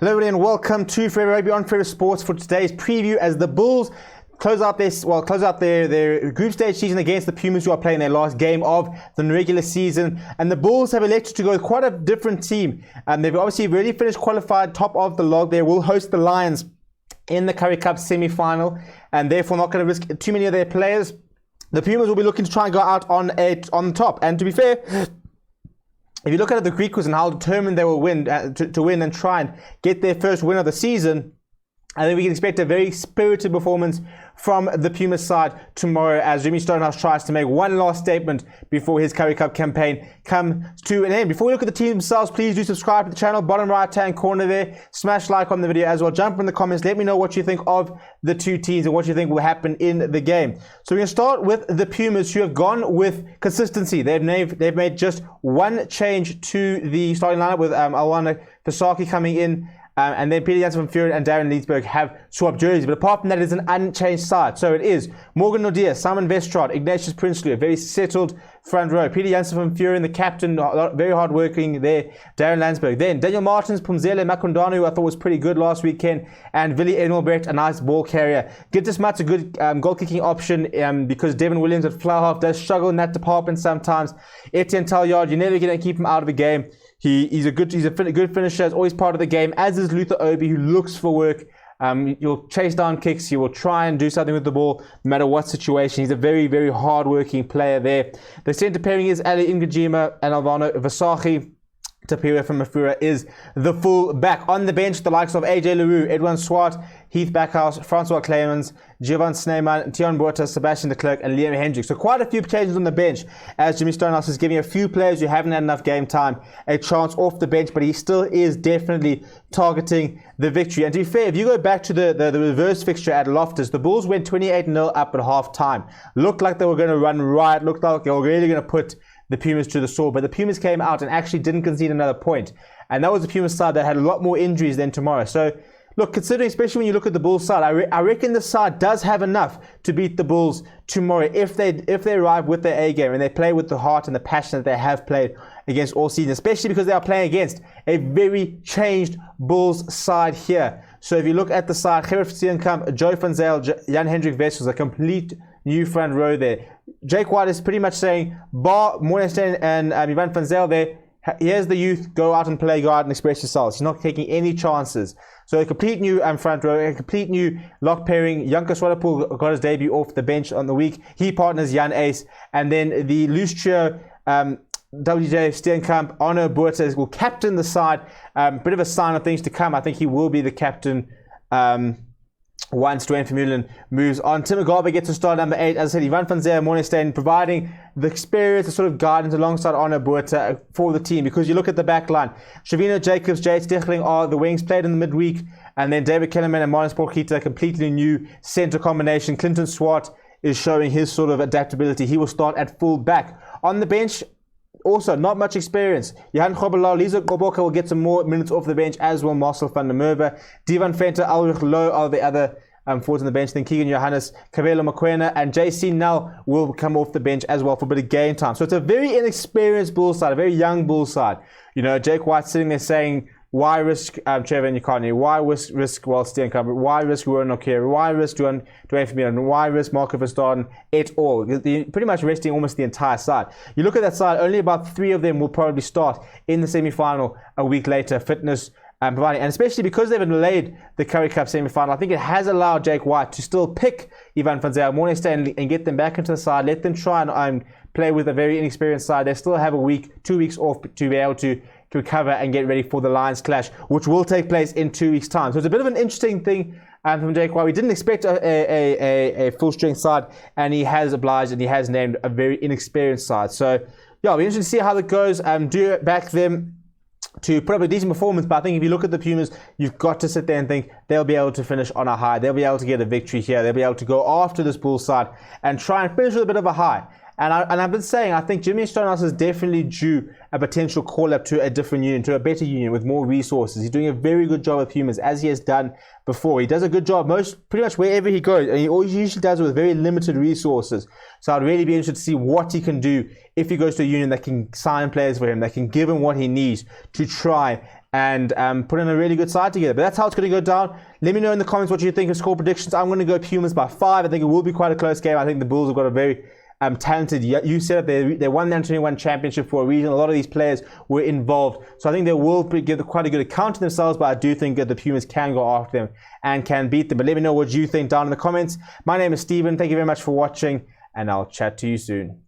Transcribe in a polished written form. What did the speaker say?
Hello everybody and welcome to Forever Rugby on Forever Sports for today's preview as the Bulls close out their group stage season against the Pumas, who are playing their last game of the regular season. And the Bulls have elected to go with quite a different team. They've obviously already finished qualified top of the log. They will host the Lions in the Currie Cup semi-final and therefore not going to risk too many of their players. The Pumas will be looking to try and go out on top. And to be fair, if you look at the Greekers and how determined they will win to win and try and get their first win of the season, I think we can expect a very spirited performance from the Pumas side tomorrow as Jimmy Stonehouse tries to make one last statement before his Currie Cup campaign comes to an end. Before we look at the team themselves, please do subscribe to the channel, bottom right hand corner there. Smash like on the video as well. Jump in the comments. Let me know what you think of the two teams and what you think will happen in the game. So we're going to start with the Pumas, who have gone with consistency. They've made just one change to the starting lineup with Alwana Fasaki coming in. And then Peter Jansen van Vuuren and Darren Leedsburg have swapped jerseys. But apart from that, it's an unchanged side. So it is Morgan Nordia, Simon Vestrad, Ignatius Prinsloo, a very settled front row. Peter Jansen van Vuuren, the captain, very hard working there. Darren Landsberg. Then Daniel Martins, Pumzile Makondano, who I thought was pretty good last weekend. And Willie Engelbrecht, a nice ball carrier. Gittis Mat's a good goal kicking option because Devin Williams at fly half does struggle in that department sometimes. Etienne Talliard, you're never going to keep him out of the game. He's a good finisher, is always part of the game, as is Luther Obi, who looks for work. He'll chase down kicks, he will try and do something with the ball, no matter what situation. He's a very, very hard-working player there. The centre pairing is Ali Ngajima and Alvaro Vasahi. Tapira from Mafura is the full back. On the bench, the likes of AJ Leroux, Edwin Swart, Heath Backhouse, Francois Clemens, Giovanni Sneyman, Tion Botha, Sebastian de Klerk, and Liam Hendricks. So quite a few changes on the bench as Jimmy Stonehouse is giving a few players who haven't had enough game time a chance off the bench, but he still is definitely targeting the victory. And to be fair, if you go back to the reverse fixture at Loftus, the Bulls went 28-0 up at half time. Looked like they were going to run riot, looked like they were really going to put the Pumas to the sword, but the Pumas came out and actually didn't concede another point. And that was the Pumas side that had a lot more injuries than tomorrow. So, look, considering, especially when you look at the Bulls side, I reckon the side does have enough to beat the Bulls tomorrow if they arrive with their A game and they play with the heart and the passion that they have played against all season, especially because they are playing against a very changed Bulls side here. So if you look at the side, Gerrit Steenkamp, Joe van Zyl, Jan Hendrik Wessels, a complete new front row there. Jake White is pretty much saying, bar Morgenstern and Ivan van Zyl there, here's the youth, go out and play, go out and express yourselves. He's not taking any chances. So a complete new front row, a complete new lock pairing. Janko Swadepoel got his debut off the bench on the week. He partners Jan Ace. And then the loose trio, WJ Steenkamp, Arno Botha will captain the side. Bit of a sign of things to come. I think he will be the captain once Dwayne Vermeulen moves on. Tim Mugabe gets to start number 8. As I said, Ivan van Zyl, Morgenstern providing the experience, the sort of guidance alongside Arno Botha for the team. Because you look at the back line, Shavino Jacobs, Jade Stichling are the wings, played in the midweek. And then David Kellerman and Martin Sporkita, a completely new centre combination. Clinton Swart is showing his sort of adaptability. He will start at full back. On the bench, also, not much experience. Johan Grobbelaar, Lizo Goboka will get some more minutes off the bench, as will Marcel van der Merwe. Divan Venter, Ulrich Loh are the other forwards on the bench. Then Keegan Johannes, Cabello Mokoena, and JC Nell will come off the bench as well for a bit of game time. So it's a very inexperienced Bull side, a very young Bull side. You know, Jake White sitting there saying, why risk Trevor Nyakani? Why risk Walt Steenkamp? Why risk Ruan Okere? Why risk Dwayne Vermeulen? Why risk Marco Verstappen et al? Pretty much resting almost the entire side. You look at that side, only about 3 of them will probably start in the semi-final a week later. Fitness providing, and especially because they've delayed the Currie Cup semi-final, I think it has allowed Jake White to still pick Ivan van Zyl, Morgenstern, and get them back into the side. Let them try and play with a very inexperienced side. They still have a week, 2 weeks off to be able to recover and get ready for the Lions clash, which will take place in 2 weeks' time. So it's a bit of an interesting thing from Jake White. We didn't expect a full-strength side, and he has obliged and he has named a very inexperienced side. So, yeah, it'll be interesting to see how that goes. Do back them to put up a decent performance, but I think if you look at the Pumas, you've got to sit there and think they'll be able to finish on a high. They'll be able to get a victory here. They'll be able to go after this Bull side and try and finish with a bit of a high. And I've been saying, I think Jimmy Stonehouse is definitely due a potential call-up to a different union, to a better union with more resources. He's doing a very good job with Pumas, as he has done before. He does a good job pretty much wherever he goes, and he always usually does it with very limited resources. So I'd really be interested to see what he can do if he goes to a union that can sign players for him, that can give him what he needs to try and put in a really good side together. But that's how it's going to go down. Let me know in the comments what you think of score predictions. I'm going to go Pumas by 5. I think it will be quite a close game. I think the Bulls have got a very talented youth setup. They won the Under-21 championship for a reason. A lot of these players were involved. So I think they will give quite a good account of themselves, but I do think that the Pumas can go after them and can beat them. But let me know what you think down in the comments. My name is Steven. Thank you very much for watching, and I'll chat to you soon.